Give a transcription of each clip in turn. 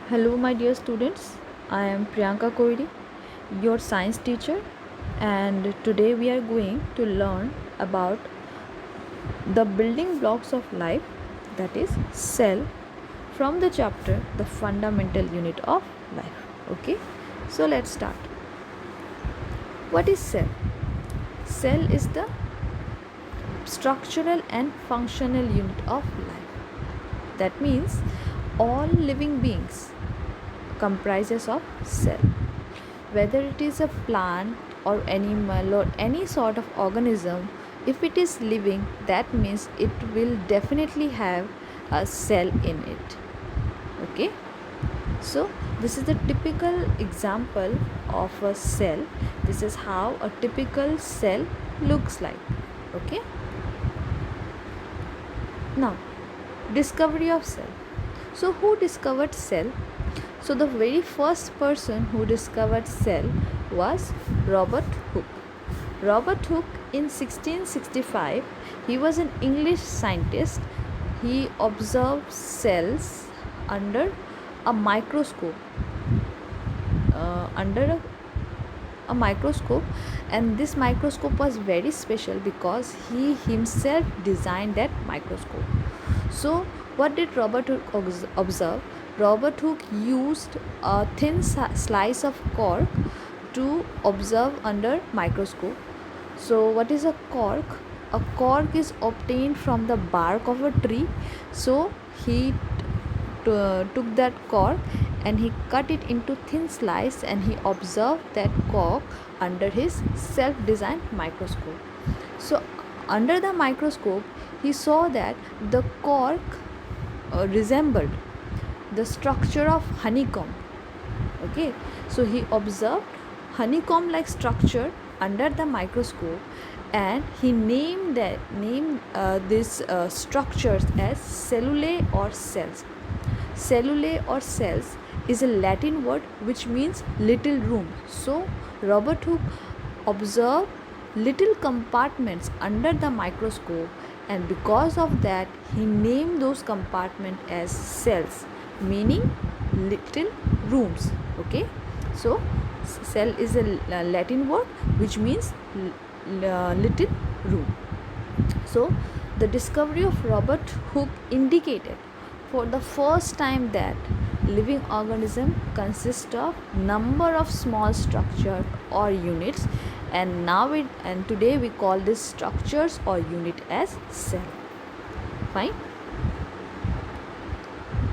Hello, my dear students. I am Priyanka Koiri, your science teacher, and today we are going to learn about the building blocks of life, that is, cell, from the chapter The Fundamental Unit of Life. Okay, so let's start. What is cell? Cell is the structural and functional unit of life. That means all living beings comprises of cell, whether it is a plant or animal or any sort of organism. If it is living, that means it will definitely have a cell in it. Okay, so this is the typical example of a cell. This is how a typical cell looks like. Okay, now discovery of cell. So who discovered cell? So the very first person who discovered cell was Robert Hooke. Robert Hooke in 1665, he was an English scientist. He observed cells under a microscope. Under a microscope, and this microscope was very special because he himself designed that microscope. So what did Robert Hooke observe? Robert Hooke used a thin slice of cork to observe under microscope. So what is a cork? A cork is obtained from the bark of a tree. So he took that cork and he cut it into thin slice, and he observed that cork under his self-designed microscope. So under the microscope, he saw that the cork resembled the structure of honeycomb. Okay, so he observed honeycomb like structure under the microscope, and he named these structures as cellulae or cells. Cellulae or cells is a Latin word which means little room. So Robert Hooke observed little compartments under the microscope, and because of that he named those compartments as cells, meaning little rooms. Okay, so cell is a Latin word which means little room. So the discovery of Robert Hooke indicated for the first time that living organism consists of number of small structure or units, and today we call these structures or unit as cell. Fine.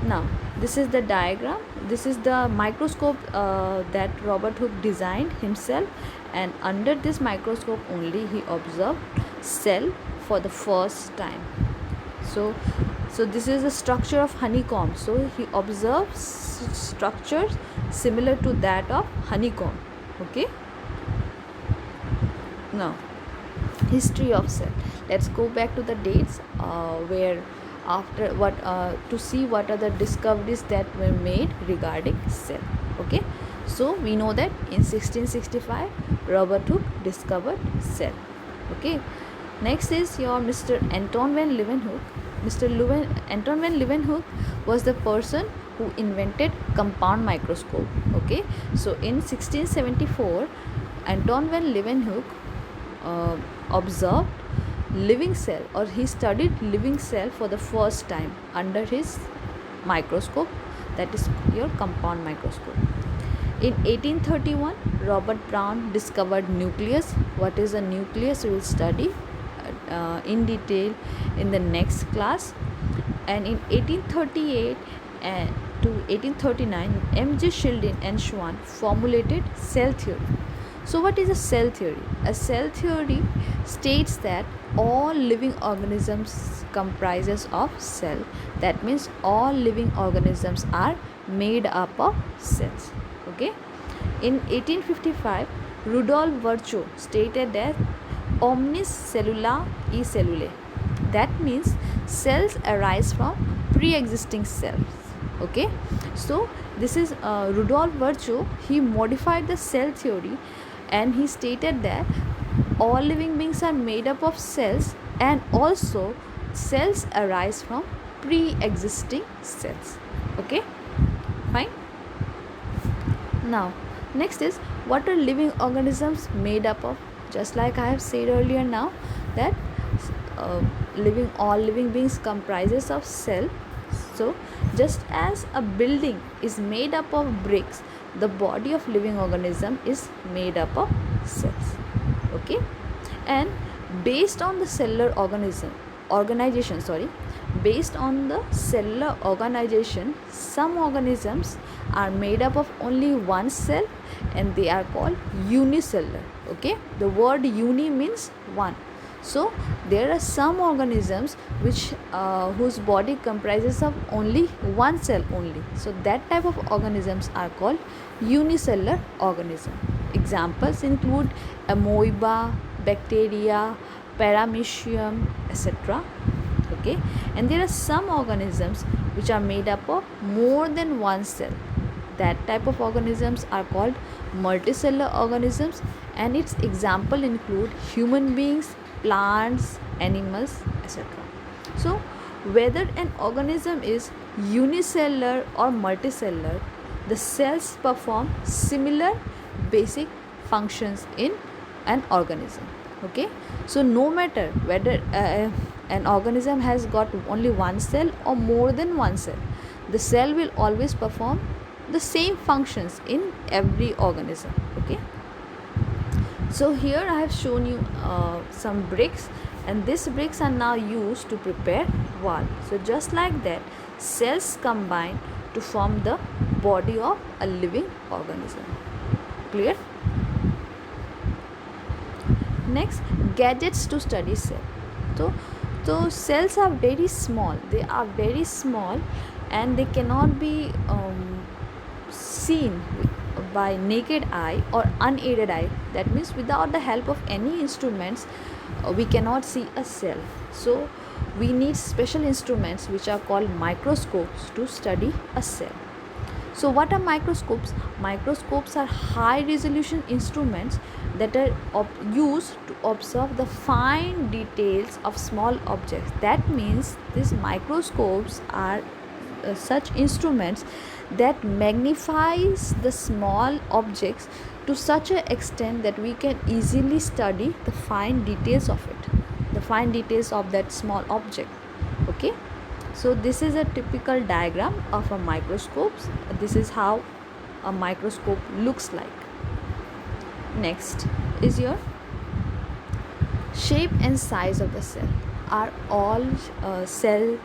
Now this is the diagram. This is the microscope that Robert Hooke designed himself, and under this microscope only he observed cell for the first time. So this is the structure of honeycomb. So he observes structures similar to that of honeycomb. Okay, now history of cell. Let's go back to the dates where after what to see what are the discoveries that were made regarding cell. Okay, so we know that in 1665 Robert Hooke discovered cell. Okay, next is your Mr. Anton van Leeuwenhoek. Anton van Leeuwenhoek was the person who invented compound microscope. Okay, so in 1674 Anton van Leeuwenhoek observed living cell, or he studied living cell for the first time under his microscope, that is your compound microscope. In 1831 Robert Brown discovered nucleus. What is a nucleus we will study in detail in the next class. And in 1838 to 1839 M.J. Schildin and Schwann formulated cell theory. So what is a cell theory? A cell theory states that all living organisms comprises of cell. That means all living organisms are made up of cells. Okay, in 1855 Rudolf Virchow stated that omnis cellula e cellulae. That means cells arise from pre-existing cells. Okay, so this is Rudolf Virchow. He modified the cell theory, and he stated that all living beings are made up of cells, and also cells arise from pre-existing cells. Okay, fine. Now, next is what are living organisms made up of? Just like I have said earlier now that uh, living all living beings comprises of cell. So, just as a building is made up of bricks, the body of living organism is made up of cells. Okay, and based on the cellular organization, based on the cellular organization, some organisms are made up of only one cell and they are called unicellular. Okay, the word uni means one. So there are some organisms which whose body comprises of only one cell only, so that type of organisms are called unicellular organism. Examples include amoeba, bacteria, paramecium, etc. Okay, and there are some organisms which are made up of more than one cell. That type of organisms are called multicellular organisms, and its example include human beings, plants, animals, etc. So whether an organism is unicellular or multicellular, the cells perform similar basic functions in an organism. Okay, so no matter whether an organism has got only one cell or more than one cell, the cell will always perform the same functions in every organism. Okay, so here I have shown you some bricks, and these bricks are now used to prepare wall. So just like that, cells combine to form the body of a living organism. Clear? Next, gadgets to study cell. So cells are very small. They are very small, and they cannot be seen by naked eye or unaided eye. That means without the help of any instruments, we cannot see a cell. So we need special instruments which are called microscopes to study a cell. So what are microscopes? Microscopes are high resolution instruments that are used to observe the fine details of small objects. That means these microscopes are such instruments that magnifies the small objects to such an extent that we can easily study the fine details of it, the fine details of that small object. Okay, so this is a typical diagram of a microscope. This is how a microscope looks like. Next is your shape and size of the cell. Are all cells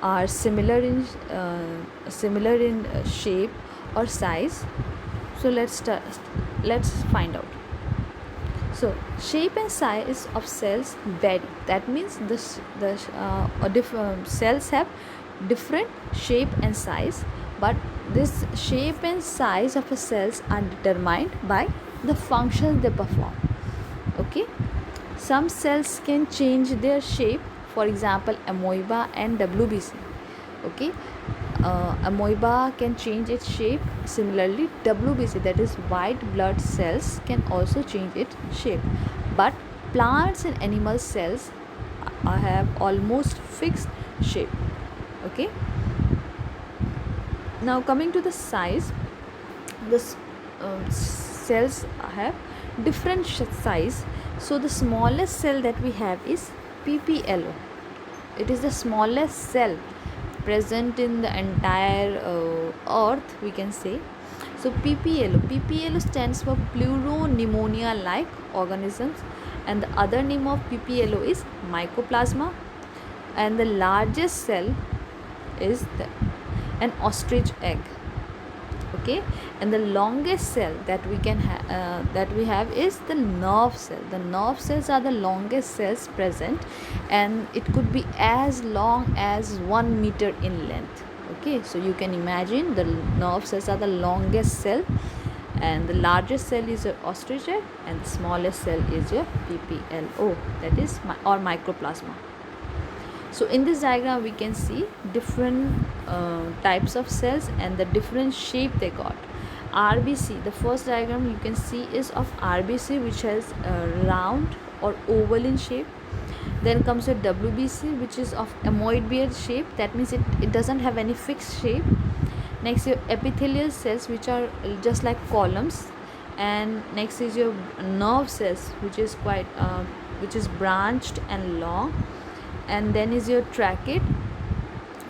are similar in shape or size? So let's find out. So shape and size of cells vary. That means cells have different shape and size, but this shape and size of the cells are determined by the functions they perform. Okay, some cells can change their shape. For example, amoeba and WBC. Okay, amoeba can change its shape. Similarly, WBC, that is white blood cells, can also change its shape. But plants and animal cells have almost fixed shape. Okay, now coming to the size, this cells have different size. So the smallest cell that we have is PPLO. It is the smallest cell present in the entire earth, we can say. So PPLO stands for pleuropneumonia like organisms, and the other name of PPLO is mycoplasma, and the largest cell is an ostrich egg. Okay, and the longest cell that we can that we have is the nerve cell. The nerve cells are the longest cells present, and it could be as long as 1 meter in length. Okay, so you can imagine the nerve cells are the longest cell, and the largest cell is your ostrich egg, and the smallest cell is your PPLO, that is or mycoplasma. So in this diagram we can see different types of cells and the different shape they got. RBC, the first diagram you can see is of RBC, which has round or oval in shape. Then comes your WBC, which is of amoeboid shape. That means it doesn't have any fixed shape. Next your epithelial cells, which are just like columns. And next is your nerve cells, which is quite which is branched and long. And then is your trachea,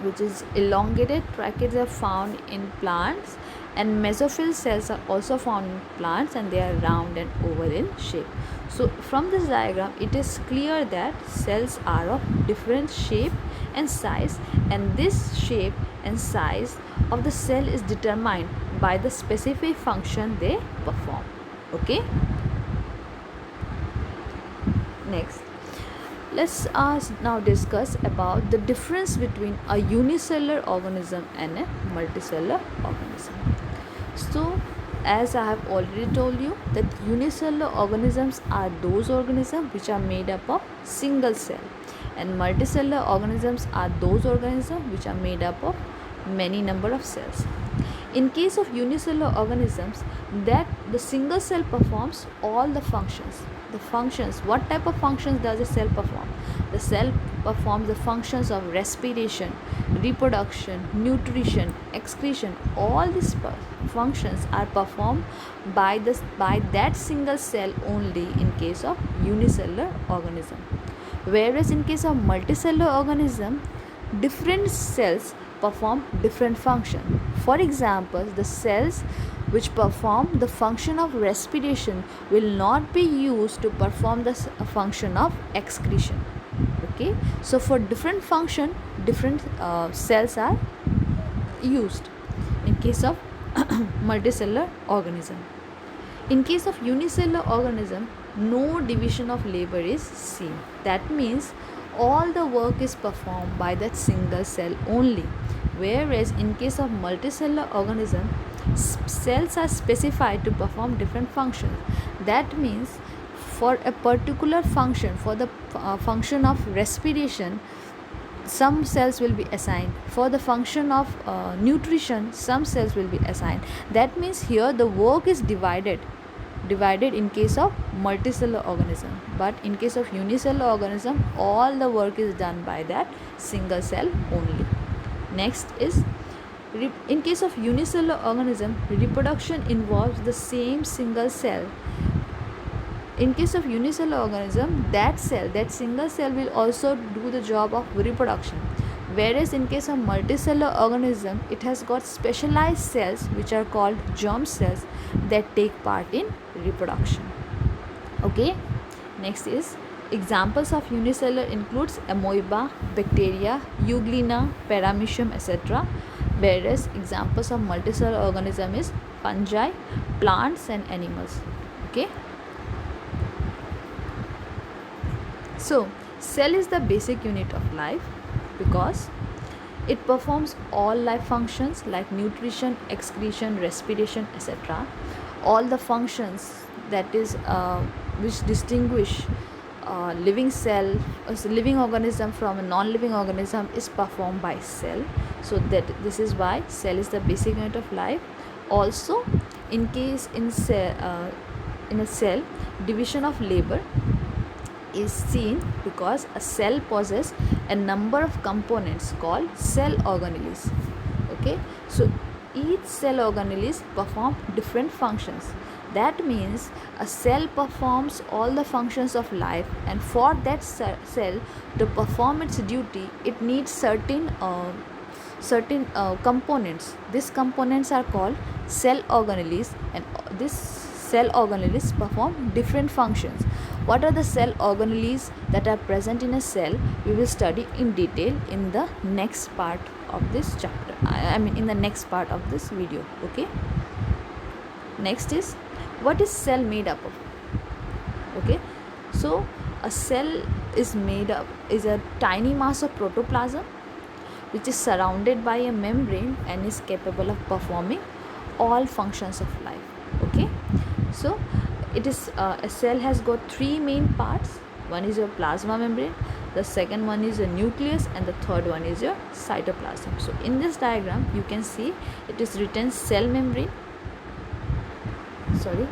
which is elongated. Tracheids are found in plants, and mesophyll cells are also found in plants, and they are round and oval in shape. So from this diagram it is clear that cells are of different shape and size, and this shape and size of the cell is determined by the specific function they perform. Okay, next let's now discuss about the difference between a unicellular organism and a multicellular organism. So as I have already told you that unicellular organisms are those organisms which are made up of single cell, and multicellular organisms are those organisms which are made up of many number of cells. In case of unicellular organisms, that the single cell performs all the functions. The functions, what type of functions does a cell perform? The cell performs the functions of respiration, reproduction, nutrition, excretion. All these functions are performed by that single cell only in case of unicellular organism. Whereas in case of multicellular organism, different cells perform different function. For example, the cells which perform the function of respiration will not be used to perform the function of excretion. Okay, so for different function, different cells are used in case of multicellular organism. In case of unicellular organism, no division of labor is seen. That means all the work is performed by that single cell only. Whereas in case of multicellular organism, cells are specified to perform different functions. That means for a particular function, for the function of respiration, some cells will be assigned. For the function of nutrition, some cells will be assigned. That means here the work is divided in case of multicellular organism, but in case of unicellular organism, all the work is done by that single cell only. Next is in case of unicellular organism, reproduction involves the same single cell. In case of unicellular organism, that single cell will also do the job of reproduction. Whereas in case of multicellular organism, it has got specialized cells which are called germ cells that take part in reproduction. Okay, next is examples of unicellular includes amoeba, bacteria, euglena, paramecium, etc. Whereas examples of multicellular organism is fungi, plants and animals. Okay, so cell is the basic unit of life because it performs all life functions like nutrition, excretion, respiration, etc. All the functions that is which distinguish living cell, living organism from a non-living organism is performed by cell. So that this is why cell is the basic unit of life. Also, in case in a cell, division of labor is seen because a cell possesses a number of components called cell organelles. Okay, so each cell organelles perform different functions. That means a cell performs all the functions of life, and for that cell to perform its duty, it needs certain components. These components are called cell organelles, and this cell organelles perform different functions. What are the cell organelles that are present in a cell? We will study in detail in the next part of this chapter. I mean in the next part of this video. Okay. Next is, what is cell made up of? Okay. So a cell is a tiny mass of protoplasm which is surrounded by a membrane and is capable of performing all functions of life. Okay. So it is a cell has got three main parts. One is your plasma membrane, the second one is a nucleus, and the third one is your cytoplasm. So in this diagram you can see it is written cell membrane, sorry,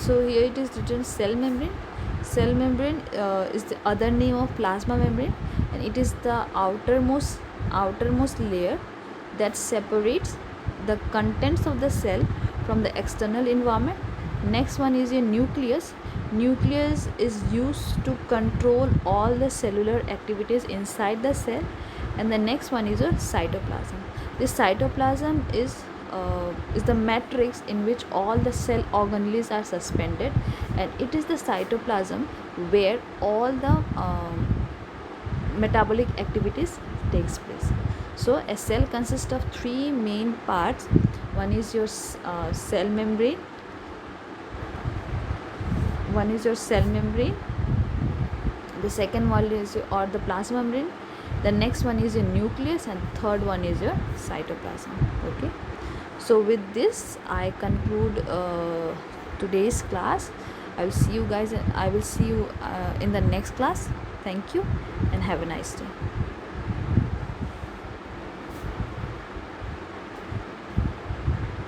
So here it is written cell membrane. Cell membrane is the other name of plasma membrane, and it is the outermost layer that separates the contents of the cell from the external environment. Next one is your nucleus. Nucleus is used to control all the cellular activities inside the cell. And the next one is your cytoplasm. This cytoplasm is the matrix in which all the cell organelles are suspended, and it is the cytoplasm where all the metabolic activities takes place. So a cell consists of three main parts. One is your cell membrane, the second one is the plasma membrane, the next one is your nucleus, and third one is your cytoplasm. Okay, so with this I conclude today's class. I will see you in the next class. Thank you and have a nice day.